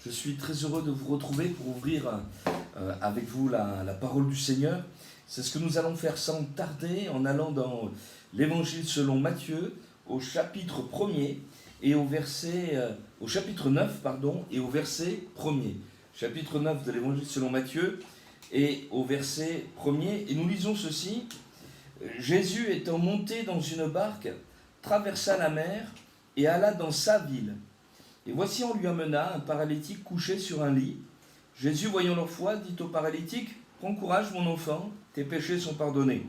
Je suis très heureux de vous retrouver pour ouvrir avec vous la parole du Seigneur. C'est ce que nous allons faire sans tarder en allant dans l'Évangile selon Matthieu au chapitre 1er et au chapitre 9 et au verset 1er. Chapitre 9 de l'Évangile selon Matthieu et au verset 1er. Et nous lisons ceci. Jésus étant monté dans une barque, traversa la mer et alla dans sa ville. Et voici on lui amena un paralytique couché sur un lit. Jésus, voyant leur foi, dit au paralytique, « Prends courage, mon enfant, tes péchés sont pardonnés. »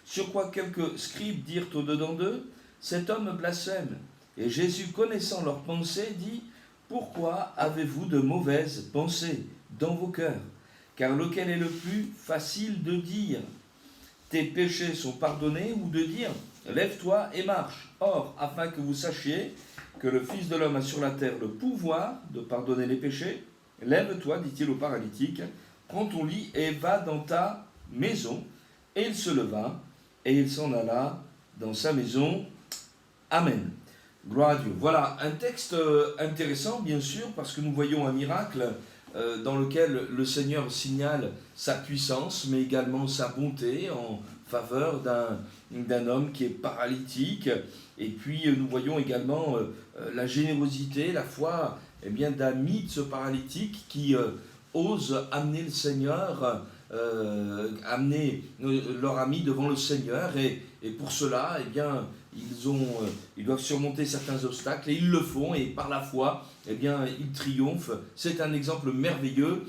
Sur quoi quelques scribes dirent au-dedans d'eux, « Cet homme blasphème. » Et Jésus, connaissant leurs pensées, dit, « Pourquoi avez-vous de mauvaises pensées dans vos cœurs? Car lequel est le plus facile de dire, « Tes péchés sont pardonnés » ou de dire, « Lève-toi et marche. » Or, afin que vous sachiez que le Fils de l'homme a sur la terre le pouvoir de pardonner les péchés, lève-toi, dit-il au paralytique, prends ton lit et va dans ta maison. Et il se leva et il s'en alla dans sa maison. Amen. Gloire à Dieu. Voilà un texte intéressant, bien sûr, parce que nous voyons un miracle dans lequel le Seigneur signale sa puissance, mais également sa bonté en faveur d'un homme qui est paralytique. Et puis nous voyons également la générosité, la foi d'amis de ce paralytique qui osent amener le Seigneur, amener leur ami devant le Seigneur. Et pour cela, ils doivent surmonter certains obstacles et ils le font. Et par la foi, ils triomphent. C'est un exemple merveilleux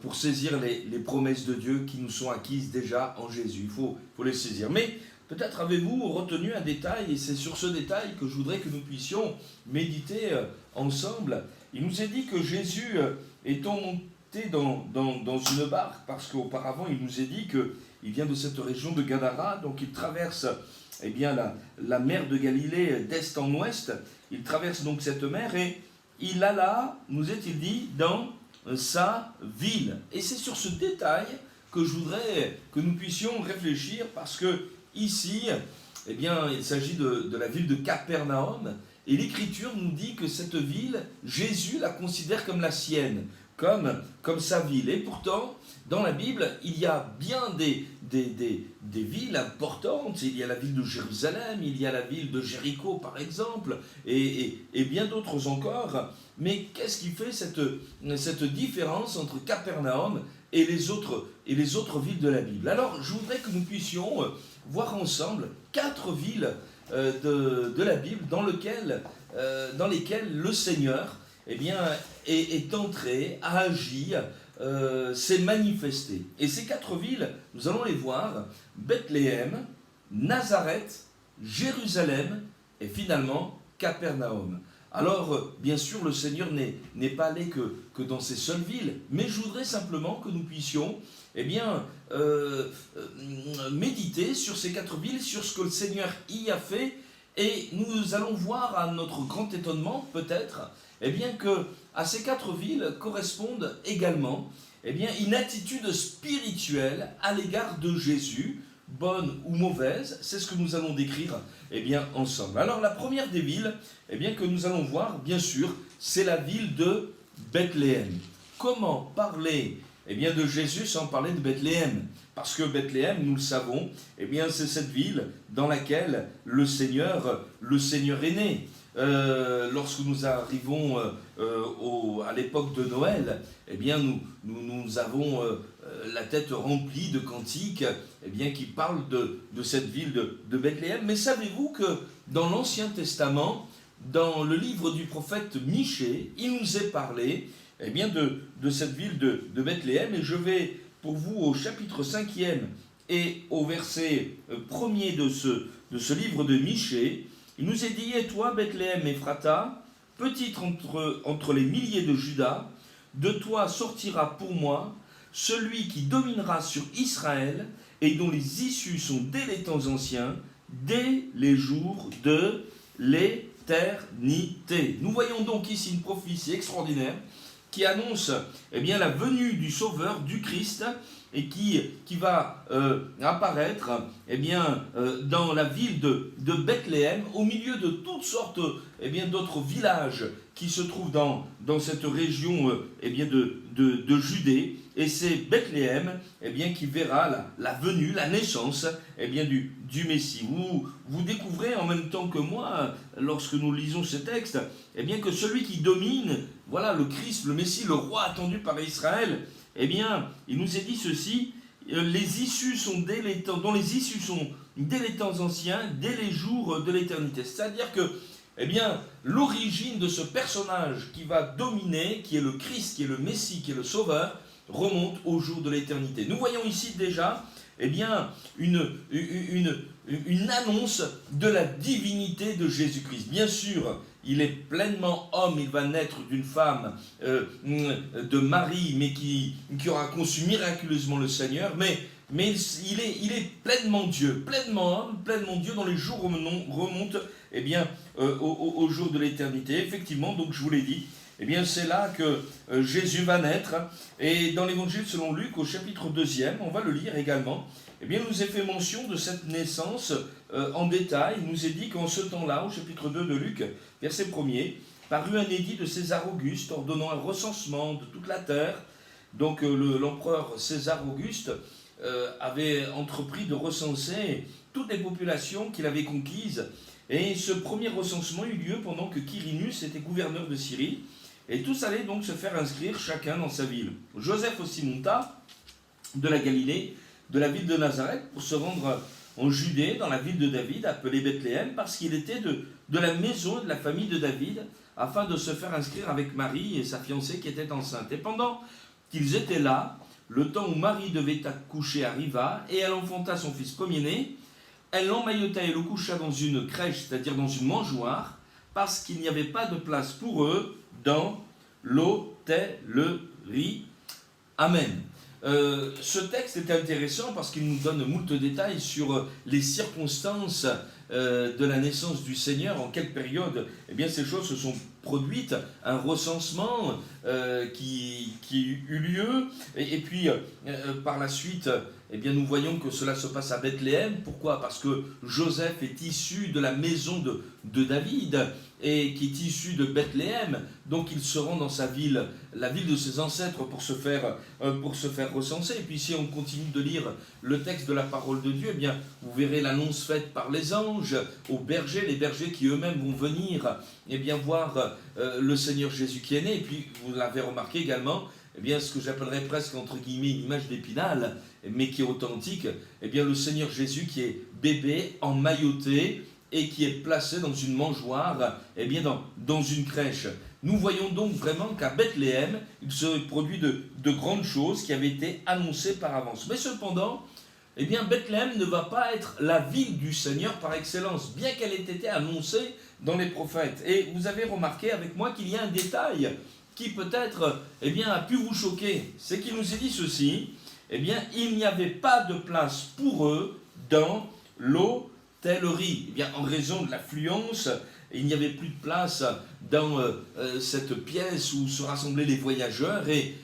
pour saisir les promesses de Dieu qui nous sont acquises déjà en Jésus. Il faut les saisir. Mais peut-être avez-vous retenu un détail, et c'est sur ce détail que je voudrais que nous puissions méditer ensemble. Il nous est dit que Jésus étant monté dans une barque, parce qu'auparavant il nous est dit qu'il vient de cette région de Gadara, donc il traverse la mer de Galilée d'est en ouest, il traverse donc cette mer et il alla, nous est-il dit, dans sa ville. Et c'est sur ce détail que je voudrais que nous puissions réfléchir, parce que ici, il s'agit de la ville de Capernaum, et l'Écriture nous dit que cette ville, Jésus la considère comme la sienne, comme sa ville. Et pourtant, dans la Bible, il y a bien des villes importantes. Il y a la ville de Jérusalem, il y a la ville de Jéricho, par exemple, et bien d'autres encore. Mais qu'est-ce qui fait cette différence entre Capernaum et les autres villes de la Bible? Alors, je voudrais que nous puissions voir ensemble 4 villes de la Bible dans lesquelles le Seigneur est entré, a agi, s'est manifesté. Et ces 4 villes, nous allons les voir: Bethléem, Nazareth, Jérusalem et finalement Capernaum. Alors, bien sûr, le Seigneur n'est pas allé que dans ces seules villes, mais je voudrais simplement que nous puissions méditer sur ces 4 villes, sur ce que le Seigneur y a fait, et nous allons voir à notre grand étonnement, peut-être, que à ces 4 villes correspondent également une attitude spirituelle à l'égard de Jésus, bonne ou mauvaise. C'est ce que nous allons décrire ensemble. Alors la première des villes que nous allons voir, bien sûr, c'est la ville de Bethléem. Comment parler de Jésus sans parler de Bethléem? Parce que Bethléem, nous le savons, c'est cette ville dans laquelle le Seigneur est né. Lorsque nous arrivons à l'époque de Noël, nous avons la tête remplie de cantiques qui parlent de cette ville de Bethléem. Mais savez-vous que dans l'Ancien Testament, dans le livre du prophète Michée, il nous est parlé de cette ville de Bethléem, et je vais pour vous au chapitre 5e et au verset 1er de ce livre de Michée. Il nous est dit, « Et toi, Bethléem Ephrata, petite entre les milliers de Juda, de toi sortira pour moi celui qui dominera sur Israël et dont les issues sont dès les temps anciens, dès les jours de l'éternité. » Nous voyons donc ici une prophétie extraordinaire qui annonce la venue du Sauveur, du Christ, et qui va apparaître dans la ville de Bethléem, au milieu de toutes sortes d'autres villages qui se trouvent dans cette région de Judée. Et c'est Bethléem qui verra la venue, la naissance du Messie. Vous découvrez en même temps que moi, lorsque nous lisons ces textes, que celui qui domine, voilà le Christ, le Messie, le roi attendu par Israël, il nous est dit ceci: les issues sont dès les temps, dont les issues sont dès les temps anciens, dès les jours de l'éternité. C'est-à-dire que l'origine de ce personnage qui va dominer, qui est le Christ, qui est le Messie, qui est le Sauveur, remonte au jour de l'éternité. Nous voyons ici déjà une annonce de la divinité de Jésus-Christ. Bien sûr, il est pleinement homme, il va naître d'une femme, de Marie, mais qui aura conçu miraculeusement le Seigneur, mais il est pleinement Dieu, pleinement homme, pleinement Dieu, dont les jours remontent au jour de l'éternité. Effectivement, donc je vous l'ai dit, c'est là que Jésus va naître. Et dans l'évangile selon Luc, au chapitre 2e, on va le lire également, il nous est fait mention de cette naissance en détail. Il nous est dit qu'en ce temps-là, au chapitre 2 de Luc, verset 1er, parut un édit de César Auguste ordonnant un recensement de toute la terre. Donc l'empereur César Auguste avait entrepris de recenser toutes les populations qu'il avait conquises. Et ce premier recensement eut lieu pendant que Quirinus était gouverneur de Syrie. Et tous allaient donc se faire inscrire chacun dans sa ville. Joseph aussi monta de la Galilée, de la ville de Nazareth, pour se rendre en Judée, dans la ville de David, appelée Bethléem, parce qu'il était de la maison et de la famille de David, afin de se faire inscrire avec Marie et sa fiancée qui était enceinte. Et pendant qu'ils étaient là, le temps où Marie devait accoucher arriva, et elle enfanta son fils premier-né. Elle l'emmaillota et le coucha dans une crèche, c'est-à-dire dans une mangeoire, parce qu'il n'y avait pas de place pour eux dans l'hôtellerie. Amen. Ce texte est intéressant parce qu'il nous donne moult détails sur les circonstances de la naissance du Seigneur, en quelle période ces choses se sont produites, un recensement qui eut lieu, et puis par la suite, nous voyons que cela se passe à Bethléem. Pourquoi ? Parce que Joseph est issu de la maison de David, et qui est issu de Bethléem, donc il se rend dans sa ville, la ville de ses ancêtres, pour se faire recenser. Et puis si on continue de lire le texte de la parole de Dieu, vous verrez l'annonce faite par les anges aux bergers, les bergers qui eux-mêmes vont venir voir le Seigneur Jésus qui est né. Et puis vous l'avez remarqué également, ce que j'appellerais presque entre guillemets une image d'Épinal, mais qui est authentique, le Seigneur Jésus qui est bébé, emmailloté, et qui est placé dans une mangeoire, dans une crèche. Nous voyons donc vraiment qu'à Bethléem, il se produit de grandes choses qui avaient été annoncées par avance. Mais cependant, Bethléem ne va pas être la ville du Seigneur par excellence, bien qu'elle ait été annoncée dans les prophètes. Et vous avez remarqué avec moi qu'il y a un détail qui peut-être a pu vous choquer. C'est qu'il nous est dit ceci: il n'y avait pas de place pour eux dans l'hôtellerie. En raison de l'affluence, il n'y avait plus de place dans cette pièce où se rassemblaient les voyageurs, et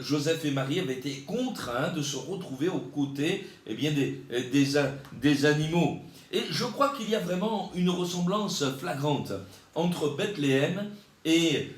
Joseph et Marie avaient été contraints de se retrouver aux côtés des animaux. Et je crois qu'il y a vraiment une ressemblance flagrante entre Bethléem et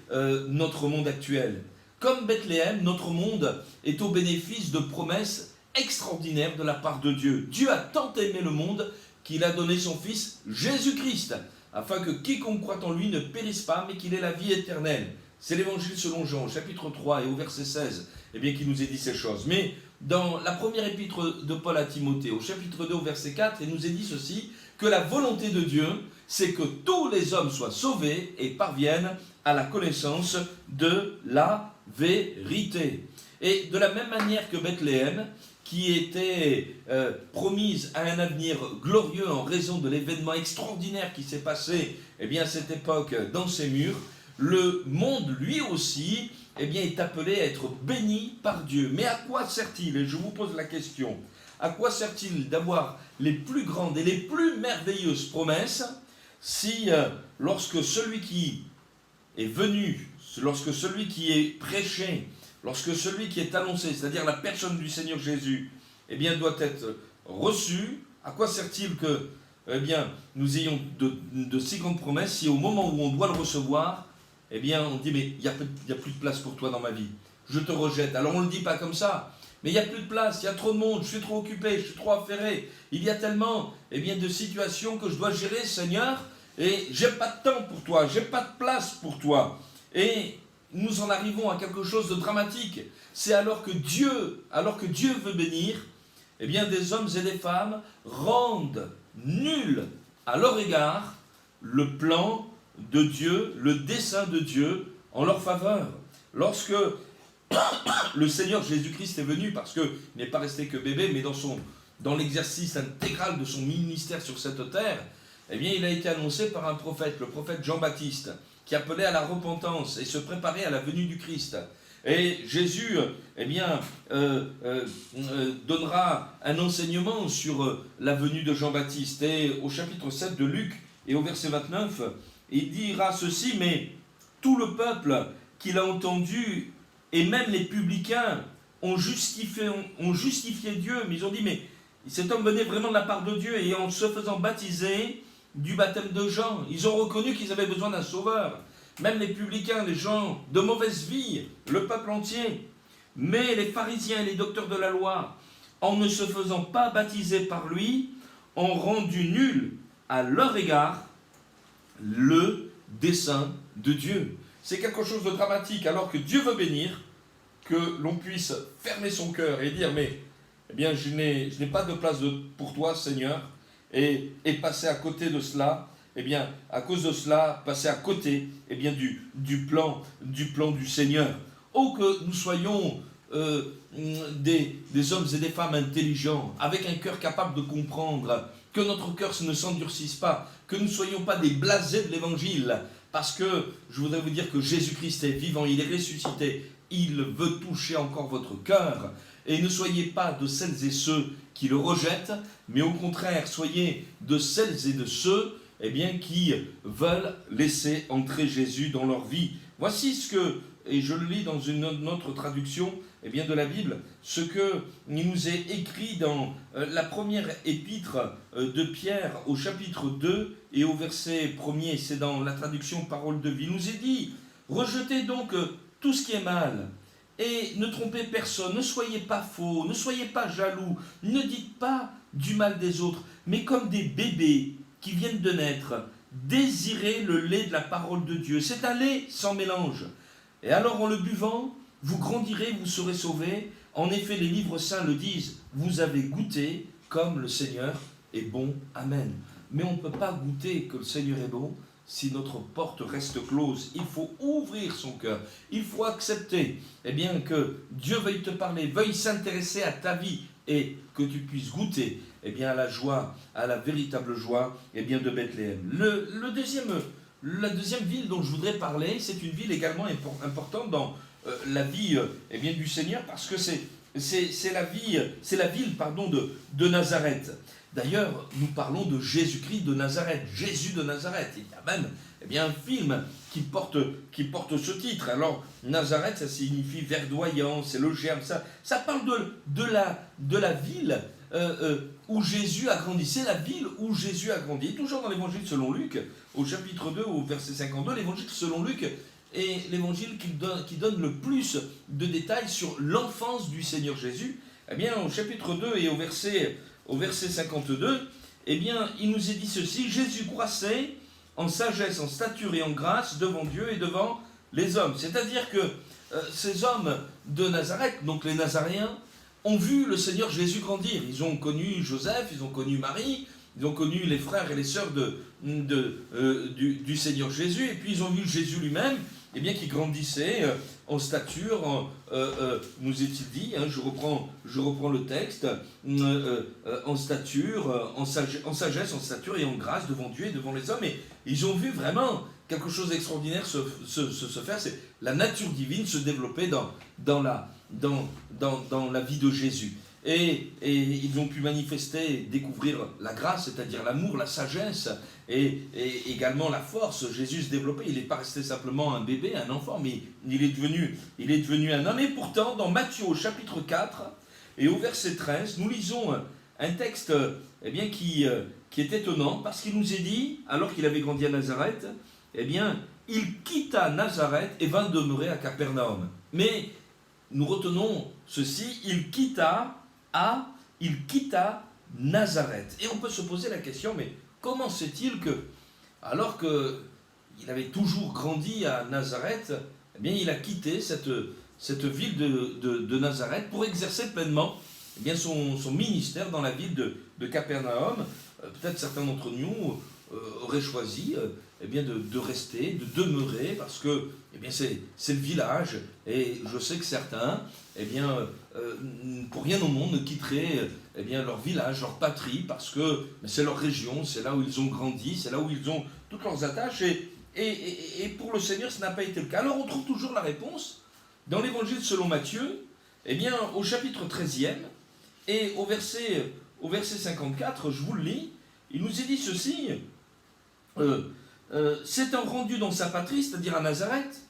notre monde actuel. Comme Bethléem, notre monde est au bénéfice de promesses extraordinaires de la part de Dieu. Dieu a tant aimé le monde qu'il a donné son Fils Jésus-Christ, afin que quiconque croit en lui ne périsse pas, mais qu'il ait la vie éternelle. C'est l'évangile selon Jean, chapitre 3 et au verset 16, qui nous est dit ces choses. Mais dans la première épître de Paul à Timothée, au chapitre 2, au verset 4, il nous est dit ceci: que la volonté de Dieu, c'est que tous les hommes soient sauvés et parviennent à la connaissance de la vérité. Et de la même manière que Bethléem, qui était promise à un avenir glorieux en raison de l'événement extraordinaire qui s'est passé à cette époque dans ses murs, le monde lui aussi est appelé à être béni par Dieu. Mais à quoi sert-il ? Et je vous pose la question, à quoi sert-il d'avoir les plus grandes et les plus merveilleuses promesses si lorsque celui qui est venu lorsque celui qui est prêché, lorsque celui qui est annoncé, c'est-à-dire la personne du Seigneur Jésus, eh bien, doit être reçu, à quoi sert-il que nous ayons de si grandes promesses si au moment où on doit le recevoir, eh bien, on dit, mais il n'y a plus de place pour toi dans ma vie. Je te rejette. Alors on ne le dit pas comme ça, mais il n'y a plus de place, il y a trop de monde, je suis trop occupé, je suis trop affairé. Il y a tellement de situations que je dois gérer, Seigneur, et j'ai pas de temps pour toi, j'ai pas de place pour toi. Et nous en arrivons à quelque chose de dramatique. C'est alors que Dieu veut bénir, eh bien des hommes et des femmes rendent nul à leur égard le plan de Dieu, le dessein de Dieu en leur faveur. Lorsque le Seigneur Jésus-Christ est venu, parce qu'il n'est pas resté que bébé, mais dans l'exercice intégral de son ministère sur cette terre, eh bien il a été annoncé par un prophète, le prophète Jean-Baptiste, qui appelait à la repentance et se préparait à la venue du Christ. Et Jésus donnera un enseignement sur la venue de Jean-Baptiste. Et au chapitre 7 de Luc et au verset 29, il dira ceci, mais tout le peuple qui l'a entendu, et même les publicains, ont justifié Dieu. Mais ils ont dit, mais cet homme venait vraiment de la part de Dieu, et en se faisant baptiser du baptême de Jean, ils ont reconnu qu'ils avaient besoin d'un sauveur. Même les publicains, les gens de mauvaise vie, le peuple entier. Mais les pharisiens et les docteurs de la loi, en ne se faisant pas baptiser par lui, ont rendu nul à leur égard le dessein de Dieu. C'est quelque chose de dramatique, alors que Dieu veut bénir, que l'on puisse fermer son cœur et dire, mais je n'ai pas de place pour toi, Seigneur, et passer à côté de cela. À cause de cela, passer à côté du plan du Seigneur. Oh, que nous soyons des hommes et des femmes intelligents, avec un cœur capable de comprendre, que notre cœur ne s'endurcisse pas, que nous ne soyons pas des blasés de l'Évangile, parce que je voudrais vous dire que Jésus-Christ est vivant, il est ressuscité, il veut toucher encore votre cœur, et ne soyez pas de celles et ceux qui le rejettent, mais au contraire, soyez de celles et de ceux qui veulent laisser entrer Jésus dans leur vie. Voici ce que, et je le lis dans une autre traduction de la Bible, ce qu'il nous est écrit dans la première épître de Pierre au chapitre 2 et au verset 1er, c'est dans la traduction Parole de vie. Il nous est dit, rejetez donc tout ce qui est mal, et ne trompez personne, ne soyez pas faux, ne soyez pas jaloux, ne dites pas du mal des autres, mais comme des bébés qui viennent de naître, désirez le lait de la parole de Dieu. C'est un lait sans mélange. Et alors en le buvant, vous grandirez, vous serez sauvés. En effet, les livres saints le disent, vous avez goûté comme le Seigneur est bon. Amen. Mais on ne peut pas goûter que le Seigneur est bon si notre porte reste close. Il faut ouvrir son cœur. Il faut accepter que Dieu veuille te parler, veuille s'intéresser à ta vie et que tu puisses goûter à la joie, à la véritable joie de Bethléem. La deuxième ville dont je voudrais parler, c'est une ville également importante dans la vie du Seigneur, parce que c'est la ville de Nazareth. D'ailleurs, nous parlons de Jésus-Christ de Nazareth, Jésus de Nazareth. Il y a même un film qui porte ce titre. Alors, Nazareth, ça signifie verdoyant, c'est le germe. Ça parle de la ville où Jésus a grandi. C'est la ville où Jésus a grandi. Et toujours dans l'évangile selon Luc, au chapitre 2, au verset 52, l'évangile selon Luc est l'évangile qui donne le plus de détails sur l'enfance du Seigneur Jésus. Au chapitre 2 et au verset 52, il nous est dit ceci, Jésus croissait en sagesse, en stature et en grâce devant Dieu et devant les hommes. C'est-à-dire que ces hommes de Nazareth, donc les Nazaréens, ont vu le Seigneur Jésus grandir. Ils ont connu Joseph, ils ont connu Marie, ils ont connu les frères et les sœurs du Seigneur Jésus, et puis ils ont vu Jésus lui-même, qui grandissait en stature, nous est-il dit, je reprends le texte, en stature, en sagesse, en stature et en grâce devant Dieu et devant les hommes, et ils ont vu vraiment quelque chose d'extraordinaire se faire, c'est la nature divine se développer dans la vie de Jésus. et ils ont pu manifester, découvrir la grâce, c'est-à-dire l'amour, la sagesse, et également la force. Jésus se développait, il n'est pas resté simplement un bébé, un enfant, mais il est devenu un homme. Et pourtant, dans Matthieu au chapitre 4 et au verset 13, nous lisons un texte eh bien, qui est étonnant, parce qu'il nous est dit, alors qu'il avait grandi à Nazareth, eh bien, il quitta Nazareth et vint demeurer à Capernaum. Mais nous retenons ceci, il quitta Nazareth. Et on peut se poser la question, mais comment c'est-il que, alors qu'il avait toujours grandi à Nazareth, eh bien, il a quitté cette ville de Nazareth pour exercer pleinement eh bien, son ministère dans la ville de Capernaum. Peut-être certains d'entre nous auraient choisi eh bien, de rester, de demeurer, parce que eh bien, c'est le village, et je sais que certains, eh bien, pour rien au monde, ne quitteraient eh bien, leur village, leur patrie, parce que c'est leur région, c'est là où ils ont grandi, c'est là où ils ont toutes leurs attaches, et pour le Seigneur, ce n'a pas été le cas. Alors on trouve toujours la réponse dans l'Évangile selon Matthieu, eh bien, au chapitre 13e, et au verset 54, je vous le lis, il nous est dit ceci, s'étant rendu dans sa patrie, c'est-à-dire à Nazareth,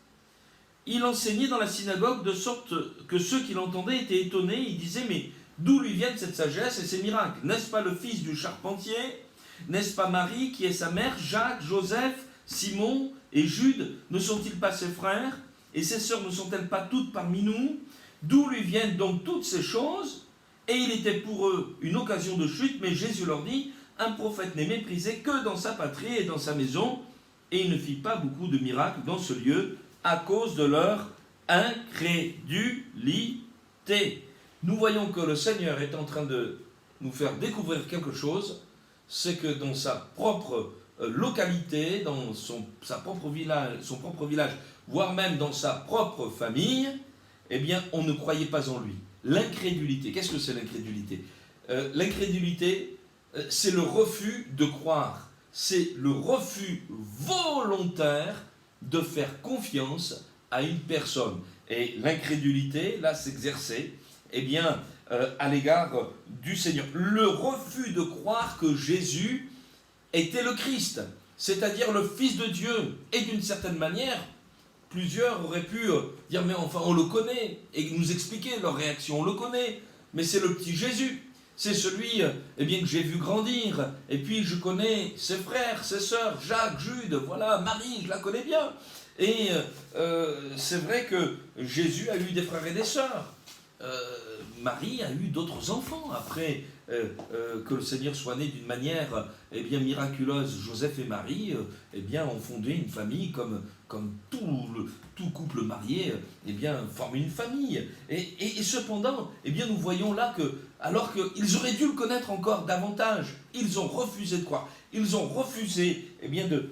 il enseignait dans la synagogue de sorte que ceux qui l'entendaient étaient étonnés, ils disaient, mais d'où lui viennent cette sagesse et ces miracles? N'est-ce pas le fils du charpentier? N'est-ce pas Marie qui est sa mère, Jacques, Joseph, Simon et Jude? Ne sont-ils pas ses frères? Et ses sœurs ne sont-elles pas toutes parmi nous? D'où lui viennent donc toutes ces choses? Et il était pour eux une occasion de chute, mais Jésus leur dit, un prophète n'est méprisé que dans sa patrie et dans sa maison, et il ne fit pas beaucoup de miracles dans ce lieu à cause de leur incrédulité. Nous voyons que le Seigneur est en train de nous faire découvrir quelque chose, c'est que dans sa propre localité, dans son propre village, voire même dans sa propre famille, eh bien, on ne croyait pas en lui. L'incrédulité, qu'est-ce que c'est l'incrédulité? L'incrédulité, c'est le refus de croire. C'est le refus volontaire de faire confiance à une personne. Et l'incrédulité, là, s'exerçait, eh bien, à l'égard du Seigneur. Le refus de croire que Jésus était le Christ, c'est-à-dire le Fils de Dieu. Et d'une certaine manière, plusieurs auraient pu dire, mais enfin, on le connaît, et nous expliquer leur réaction. On le connaît, mais c'est le petit Jésus. C'est celui eh bien, que j'ai vu grandir. Et puis je connais ses frères, ses sœurs, Jacques, Jude, voilà, Marie, je la connais bien. Et c'est vrai que Jésus a eu des frères et des sœurs. Marie a eu d'autres enfants après que le Seigneur soit né d'une manière eh bien, miraculeuse. Joseph et Marie eh bien, ont fondé une famille comme tout couple marié eh bien, forme une famille. Et cependant, eh bien, nous voyons là que, alors qu'ils auraient dû le connaître encore davantage, ils ont refusé de croire. Ils ont refusé eh bien, de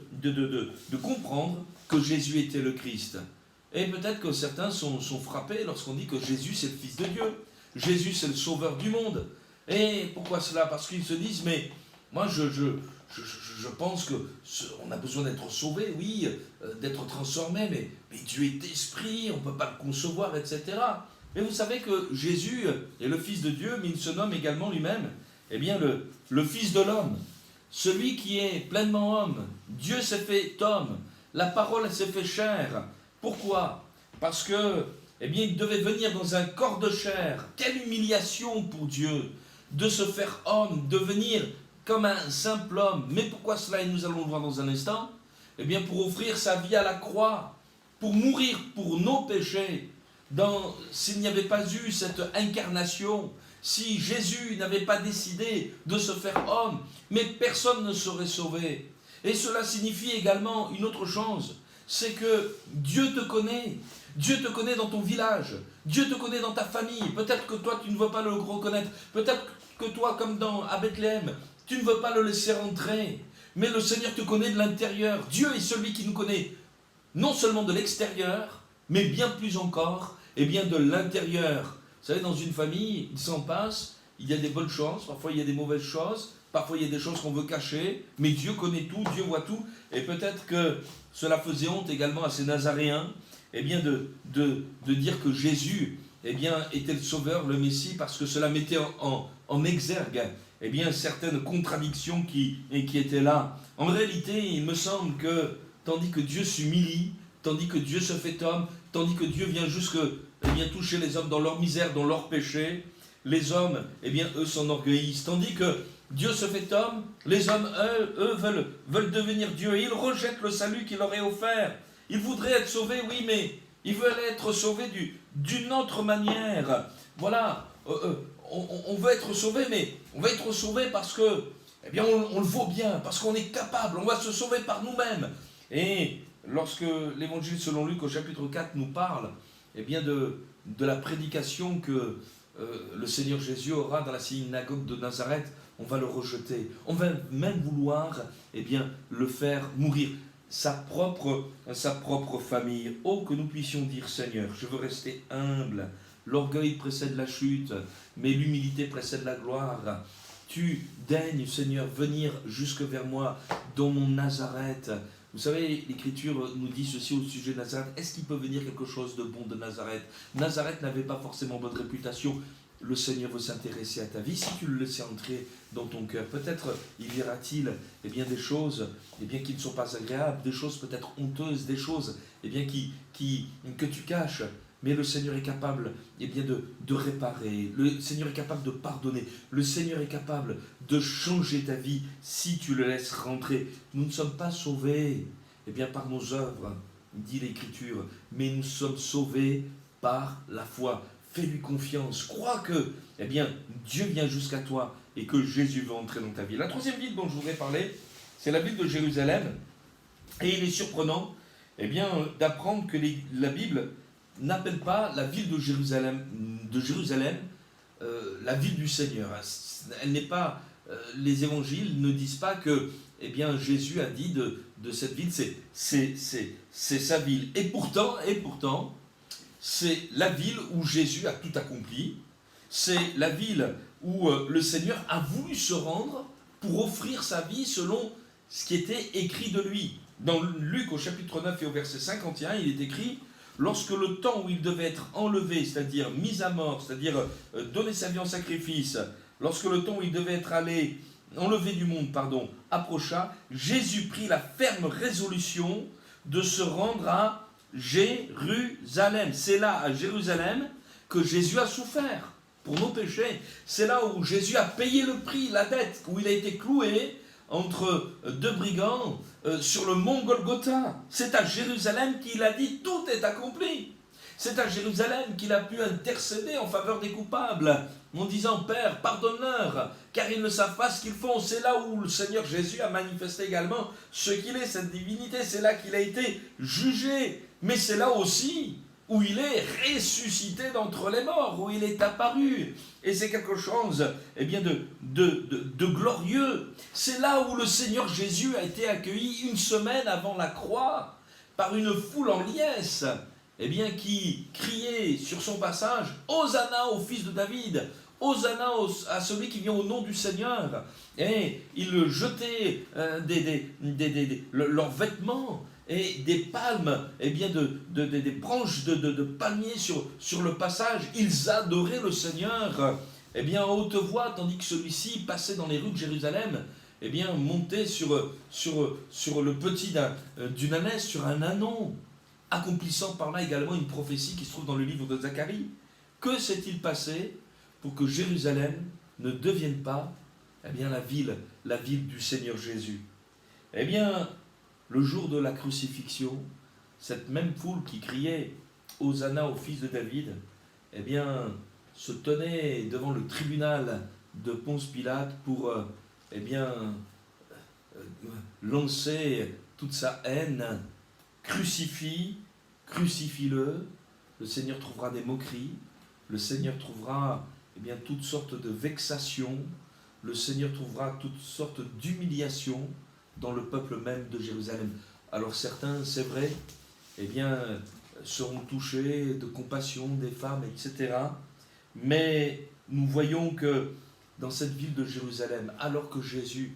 comprendre que Jésus était le Christ. Et peut-être que certains sont frappés lorsqu'on dit que Jésus c'est le Fils de Dieu. Jésus c'est le Sauveur du monde. Et pourquoi cela? Parce qu'ils se disent, mais moi je pense qu'on a besoin d'être sauvé, oui, d'être transformé, mais Dieu est esprit, on ne peut pas le concevoir, etc. Mais vous savez que Jésus est le Fils de Dieu, mais il se nomme également lui-même eh bien, le Fils de l'homme. Celui qui est pleinement homme. Dieu s'est fait homme. La parole s'est fait chair. Pourquoi? Parce que, eh bien, il devait venir dans un corps de chair. Quelle humiliation pour Dieu de se faire homme, de venir comme un simple homme. Mais pourquoi cela? Et nous allons le voir dans un instant. Eh bien, pour offrir sa vie à la croix, pour mourir pour nos péchés. S'il n'y avait pas eu cette incarnation, si Jésus n'avait pas décidé de se faire homme, mais personne ne serait sauvé. Et cela signifie également une autre chose. C'est que Dieu te connaît. Dieu te connaît dans ton village. Dieu te connaît dans ta famille. Peut-être que toi, tu ne veux pas le reconnaître. Peut-être que toi, comme à Bethléem, tu ne veux pas le laisser rentrer. Mais le Seigneur te connaît de l'intérieur. Dieu est celui qui nous connaît non seulement de l'extérieur, mais bien plus encore, et bien de l'intérieur. Vous savez, dans une famille, il s'en passe, il y a des bonnes choses, parfois il y a des mauvaises choses, parfois il y a des choses qu'on veut cacher, mais Dieu connaît tout, Dieu voit tout, et peut-être que cela faisait honte également à ces Nazaréens, eh bien de dire que Jésus eh bien, était le Sauveur, le Messie, parce que cela mettait en exergue eh bien, certaines contradictions qui étaient là. En réalité, il me semble que, tandis que Dieu s'humilie, tandis que Dieu se fait homme, tandis que Dieu vient jusque toucher les hommes dans leur misère, dans leur péché, les hommes, eh bien, eux s'enorgueillissent. Tandis que Dieu se fait homme, les hommes, eux veulent devenir Dieu, et ils rejettent le salut qu'il leur est offert. Ils voudraient être sauvés, oui, mais ils veulent être sauvés d'une autre manière. Voilà, on veut être sauvé, mais on va être sauvé parce que, eh bien, on le vaut bien, parce qu'on est capable, on va se sauver par nous-mêmes. Et lorsque l'évangile selon Luc au chapitre 4 nous parle, eh bien, de la prédication que le Seigneur Jésus aura dans la synagogue de Nazareth, on va le rejeter. On va même vouloir, eh bien, le faire mourir. Sa propre famille. Oh, que nous puissions dire, Seigneur, je veux rester humble. L'orgueil précède la chute, mais l'humilité précède la gloire. Tu daignes, Seigneur, venir jusque vers moi dans mon Nazareth. Vous savez, l'Écriture nous dit ceci au sujet de Nazareth. Est-ce qu'il peut venir quelque chose de bon de Nazareth? Nazareth n'avait pas forcément bonne réputation. Le Seigneur veut s'intéresser à ta vie. Si tu le laissais entrer dans ton cœur, peut-être y verra-t-il eh bien, des choses eh bien, qui ne sont pas agréables, des choses peut-être honteuses, des choses eh bien, que tu caches. Mais le Seigneur est capable eh bien, de réparer, le Seigneur est capable de pardonner, le Seigneur est capable de changer ta vie si tu le laisses rentrer. Nous ne sommes pas sauvés eh bien, par nos œuvres, dit l'Écriture, mais nous sommes sauvés par la foi. Fais-lui confiance, crois que eh bien, Dieu vient jusqu'à toi et que Jésus veut entrer dans ta vie. La troisième ville dont je voudrais parler, c'est la ville de Jérusalem. Et il est surprenant eh bien, d'apprendre que la Bible n'appelle pas la ville de Jérusalem la ville du Seigneur. Elle n'est pas, les évangiles ne disent pas que eh bien, Jésus a dit de cette ville, c'est sa ville. Et pourtant, c'est la ville où Jésus a tout accompli. C'est la ville où le Seigneur a voulu se rendre pour offrir sa vie selon ce qui était écrit de lui. Dans Luc au chapitre 9 et au verset 51, il est écrit: lorsque le temps où il devait être enlevé, c'est-à-dire mis à mort, c'est-à-dire donner sa vie en sacrifice, lorsque le temps où il devait être enlevé du monde, approcha, Jésus prit la ferme résolution de se rendre à Jérusalem. C'est là, à Jérusalem, que Jésus a souffert pour nos péchés. C'est là où Jésus a payé le prix, la dette, où il a été cloué entre deux brigands sur le mont Golgotha. C'est à Jérusalem qu'il a dit: tout est accompli. C'est à Jérusalem qu'il a pu intercéder en faveur des coupables, en disant: Père, pardonne-leur, car ils ne savent pas ce qu'ils font. C'est là où le Seigneur Jésus a manifesté également ce qu'il est, cette divinité. C'est là qu'il a été jugé. Mais c'est là aussi où il est ressuscité d'entre les morts, où il est apparu. Et c'est quelque chose eh bien, de glorieux. C'est là où le Seigneur Jésus a été accueilli une semaine avant la croix par une foule en liesse, eh bien, qui criait sur son passage: Hosanna au fils de David, Hosanna à celui qui vient au nom du Seigneur. Et ils jetaient leurs vêtements et des palmes, eh bien des branches de palmiers sur le passage. Ils adoraient le Seigneur eh bien, en haute voix, tandis que celui-ci passait dans les rues de Jérusalem, eh bien, montait sur le petit d'une ânesse, sur un ânon, accomplissant par là également une prophétie qui se trouve dans le livre de Zacharie. Que s'est-il passé pour que Jérusalem ne devienne pas eh bien, la ville du Seigneur Jésus? Eh bien, le jour de la crucifixion, cette même foule qui criait « Hosanna au fils de David », eh bien, se tenait devant le tribunal de Ponce Pilate pour eh bien, lancer toute sa haine. Crucifie-le. Le Seigneur trouvera des moqueries, le Seigneur trouvera eh bien, toutes sortes de vexations, le Seigneur trouvera toutes sortes d'humiliations dans le peuple même de Jérusalem. Alors certains, c'est vrai, eh bien, seront touchés de compassion des femmes, etc. Mais nous voyons que dans cette ville de Jérusalem, alors que Jésus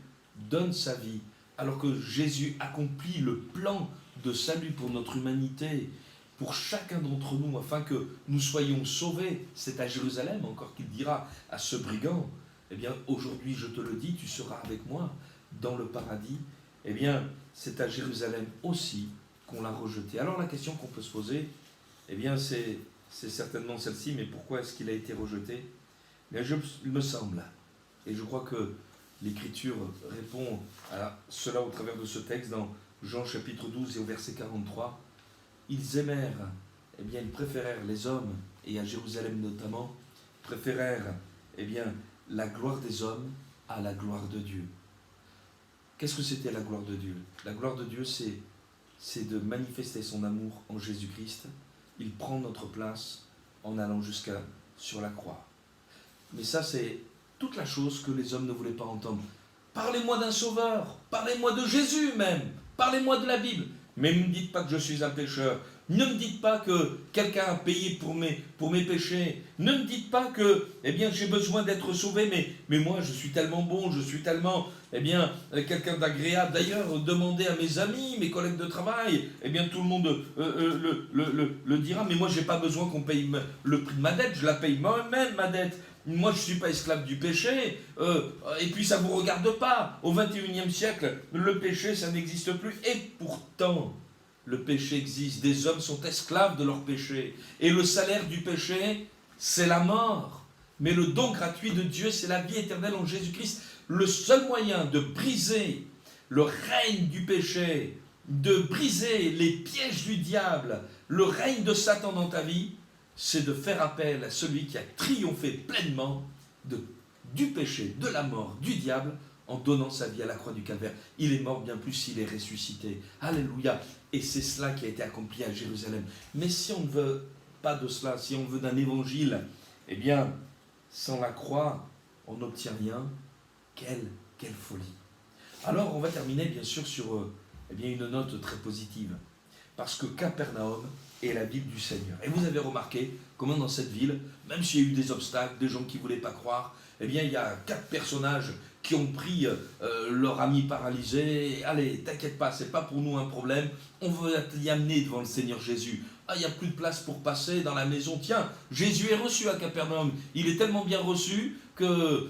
donne sa vie, alors que Jésus accomplit le plan de salut pour notre humanité, pour chacun d'entre nous, afin que nous soyons sauvés. C'est à Jérusalem encore qu'il dira à ce brigand, eh bien aujourd'hui je te le dis, tu seras avec moi dans le paradis. Eh bien c'est à Jérusalem aussi qu'on l'a rejeté. Alors la question qu'on peut se poser, eh bien c'est certainement celle-ci, mais pourquoi est-ce qu'il a été rejeté? Eh bien, il me semble, et je crois que l'Écriture répond à cela au travers de ce texte dans Jean chapitre 12 et au verset 43. Ils aimèrent, eh bien ils préférèrent les hommes, et à Jérusalem notamment, préférèrent eh bien la gloire des hommes à la gloire de Dieu. Qu'est-ce que c'était la gloire de Dieu? La gloire de Dieu, c'est de manifester son amour en Jésus-Christ. Il prend notre place en allant jusqu'à sur la croix. Mais ça, c'est toute la chose que les hommes ne voulaient pas entendre. Parlez-moi d'un sauveur, parlez-moi de Jésus même, parlez-moi de la Bible. Mais ne me dites pas que je suis un pécheur. Ne me dites pas que quelqu'un a payé pour mes péchés. Ne me dites pas que eh bien, j'ai besoin d'être sauvé, mais moi je suis tellement bon, je suis tellement eh bien, quelqu'un d'agréable. D'ailleurs, demandez à mes amis, mes collègues de travail, eh bien, tout le monde le dira, mais moi je n'ai pas besoin qu'on paye le prix de ma dette, je la paye moi-même, ma dette. Moi, je ne suis pas esclave du péché, et puis ça ne vous regarde pas. Au XXIe siècle, le péché, ça n'existe plus. Et pourtant, le péché existe. Des hommes sont esclaves de leur péché. Et le salaire du péché, c'est la mort. Mais le don gratuit de Dieu, c'est la vie éternelle en Jésus-Christ. Le seul moyen de briser le règne du péché, de briser les pièges du diable, le règne de Satan dans ta vie, c'est de faire appel à celui qui a triomphé pleinement du péché, de la mort, du diable, en donnant sa vie à la croix du Calvaire. Il est mort, bien plus, il est ressuscité. Alléluia. Et c'est cela qui a été accompli à Jérusalem. Mais si on ne veut pas de cela, si on veut d'un évangile, eh bien, sans la croix, on n'obtient rien. Quelle folie. Alors, on va terminer, bien sûr, sur eh bien, une note très positive. Parce que Capernaum est la ville du Seigneur. Et vous avez remarqué comment dans cette ville, même s'il y a eu des obstacles, des gens qui ne voulaient pas croire, eh bien il y a 4 personnages qui ont pris leur ami paralysé. Allez, t'inquiète pas, c'est pas pour nous un problème, on veut t'y amener devant le Seigneur Jésus. Ah, il n'y a plus de place pour passer dans la maison. Tiens, Jésus est reçu à Capernaum. Il est tellement bien reçu que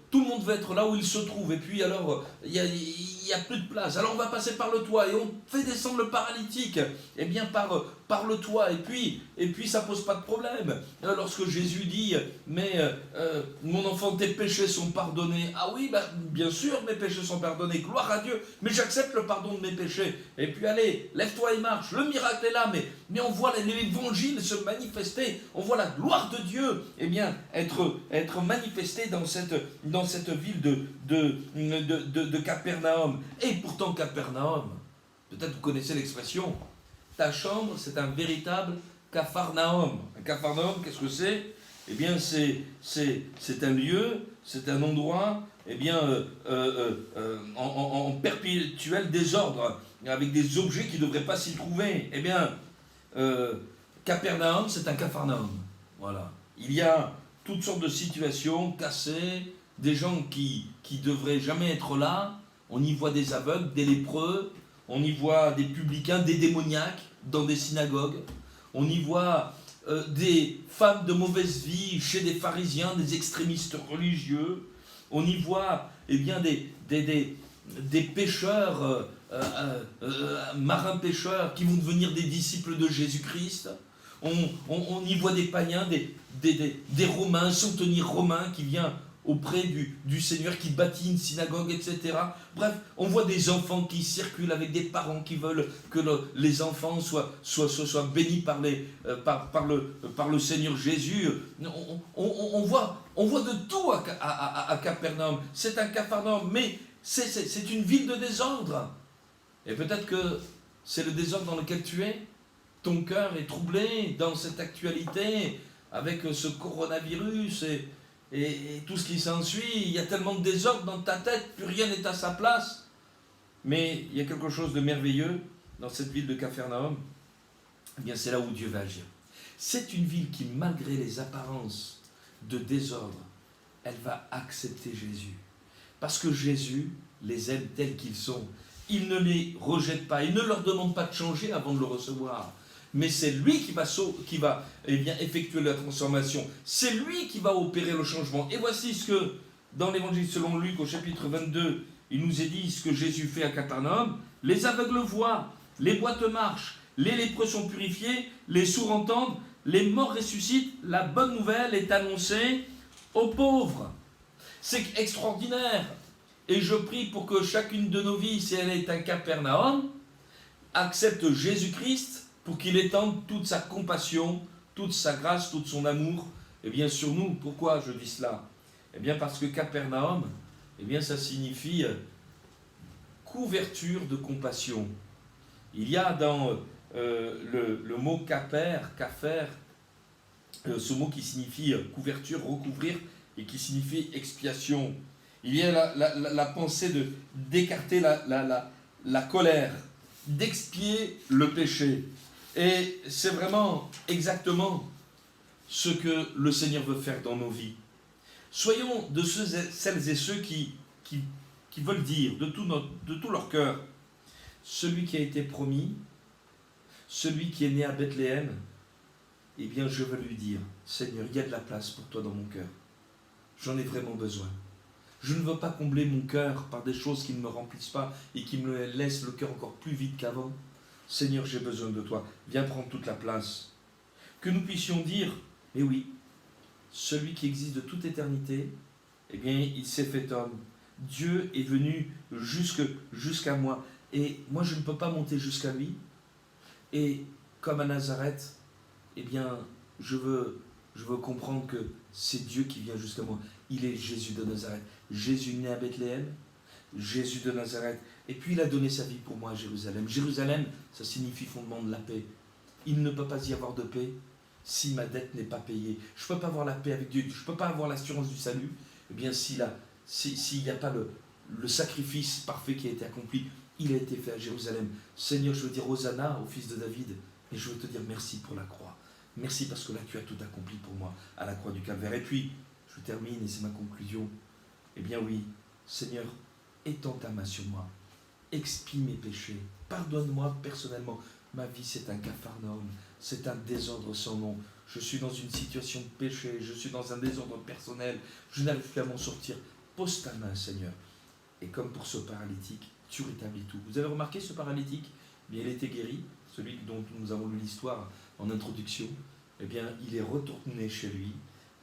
tout le monde veut être là où il se trouve. Et puis alors, il n'y a plus de place. Alors on va passer par le toit et on fait descendre le paralytique. Eh bien par le toit. Et puis ça pose pas de problème. Lorsque Jésus dit, mais mon enfant, tes péchés sont pardonnés. Ah oui, bien sûr, mes péchés sont pardonnés. Gloire à Dieu. Mais j'accepte le pardon de mes péchés. Et puis allez, lève-toi et marche. Le miracle est là, mais on voit l'évangile se manifester. On voit la gloire de Dieu, eh bien, être manifestée dans cette ville de Capernaum. Et pourtant Capernaum, peut-être vous connaissez l'expression, ta chambre c'est un véritable Capharnaüm. Un Capharnaüm, qu'est-ce que c'est? Eh bien c'est un lieu, c'est un endroit eh bien, en perpétuel désordre, avec des objets qui ne devraient pas s'y trouver. Eh bien, Capernaum c'est un Capharnaüm. Voilà. Il y a toutes sortes de situations cassées, des gens qui devraient jamais être là. On y voit des aveugles, des lépreux, on y voit des publicains, des démoniaques dans des synagogues. On y voit des femmes de mauvaise vie chez des pharisiens, des extrémistes religieux. On y voit eh bien, des pêcheurs, marins-pêcheurs qui vont devenir des disciples de Jésus-Christ. On y voit des païens, des Romains, un centenier romain qui vient auprès du Seigneur, qui bâtit une synagogue, etc. Bref, on voit des enfants qui circulent avec des parents qui veulent que les enfants soient bénis par le Seigneur Jésus. On voit de tout à Capernaum. C'est un Capharnaüm, mais c'est une ville de désordre. Et peut-être que c'est le désordre dans lequel tu es. Ton cœur est troublé dans cette actualité avec ce coronavirus et tout ce qui s'ensuit. Il y a tellement de désordre dans ta tête, plus rien n'est à sa place. Mais il y a quelque chose de merveilleux dans cette ville de Capharnaüm. Eh bien, c'est là où Dieu va agir. C'est une ville qui, malgré les apparences de désordre, elle va accepter Jésus. Parce que Jésus les aime tels qu'ils sont. Il ne les rejette pas, il ne leur demande pas de changer avant de le recevoir. mais c'est lui qui va effectuer la transformation. C'est lui qui va opérer le changement. Et voici ce que, dans l'évangile selon Luc, au chapitre 22, il nous est dit ce que Jésus fait à Capernaum. Les aveugles voient, les boîtes marchent, les lépreux sont purifiés, les sourds entendent, les morts ressuscitent, la bonne nouvelle est annoncée aux pauvres. C'est extraordinaire. Et je prie pour que chacune de nos vies, si elle est un Capernaum, accepte Jésus-Christ pour qu'il étende toute sa compassion, toute sa grâce, tout son amour, sur nous. Pourquoi je dis cela? Parce que Capernaum, ça signifie couverture de compassion. Il y a dans le mot caper, ce mot qui signifie couverture, recouvrir, et qui signifie expiation. Il y a la pensée d'écarter la colère, d'expier le péché. Et c'est vraiment exactement ce que le Seigneur veut faire dans nos vies. Soyons de celles et ceux qui veulent dire de tout leur cœur, celui qui a été promis, celui qui est né à Bethléem, je veux lui dire, Seigneur, il y a de la place pour toi dans mon cœur. J'en ai vraiment besoin. Je ne veux pas combler mon cœur par des choses qui ne me remplissent pas et qui me laissent le cœur encore plus vide qu'avant. Seigneur, j'ai besoin de toi. Viens prendre toute la place. Que nous puissions dire, mais oui, celui qui existe de toute éternité, il s'est fait homme. Dieu est venu jusqu'à moi. Et moi, je ne peux pas monter jusqu'à lui. Et comme à Nazareth, je veux comprendre que c'est Dieu qui vient jusqu'à moi. Il est Jésus de Nazareth. Jésus né à Bethléem, Jésus de Nazareth. Et puis il a donné sa vie pour moi à Jérusalem. Jérusalem, ça signifie fondement de la paix. Il ne peut pas y avoir de paix si ma dette n'est pas payée. Je ne peux pas avoir la paix avec Dieu. Je ne peux pas avoir l'assurance du salut. S'il n'y a pas le sacrifice parfait qui a été accompli, il a été fait à Jérusalem. Seigneur, je veux dire Hosanna au fils de David. Et je veux te dire merci pour la croix. Merci parce que là, tu as tout accompli pour moi à la croix du Calvaire. Et puis, je termine et c'est ma conclusion. Oui, Seigneur, étends ta main sur moi. Expie mes péchés. Pardonne-moi personnellement. Ma vie, c'est un Capharnaüm. C'est un désordre sans nom. Je suis dans une situation de péché. Je suis dans un désordre personnel. Je n'arrive plus à m'en sortir. Pose ta main, Seigneur. Et comme pour ce paralytique, tu rétablis tout. Vous avez remarqué ce paralytique? Il était guéri. Celui dont nous avons lu l'histoire en introduction. Il est retourné chez lui,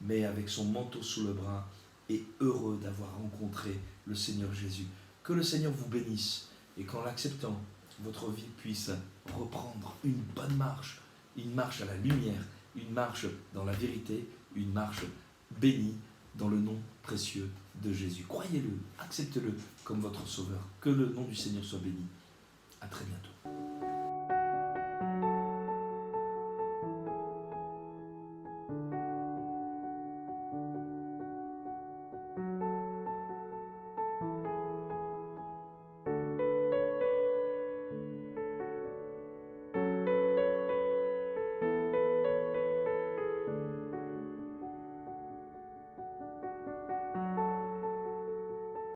mais avec son manteau sous le bras, et heureux d'avoir rencontré le Seigneur Jésus. Que le Seigneur vous bénisse, et qu'en l'acceptant, votre vie puisse reprendre une bonne marche, une marche à la lumière, une marche dans la vérité, une marche bénie dans le nom précieux de Jésus. Croyez-le, acceptez-le comme votre sauveur. Que le nom du Seigneur soit béni. À très bientôt.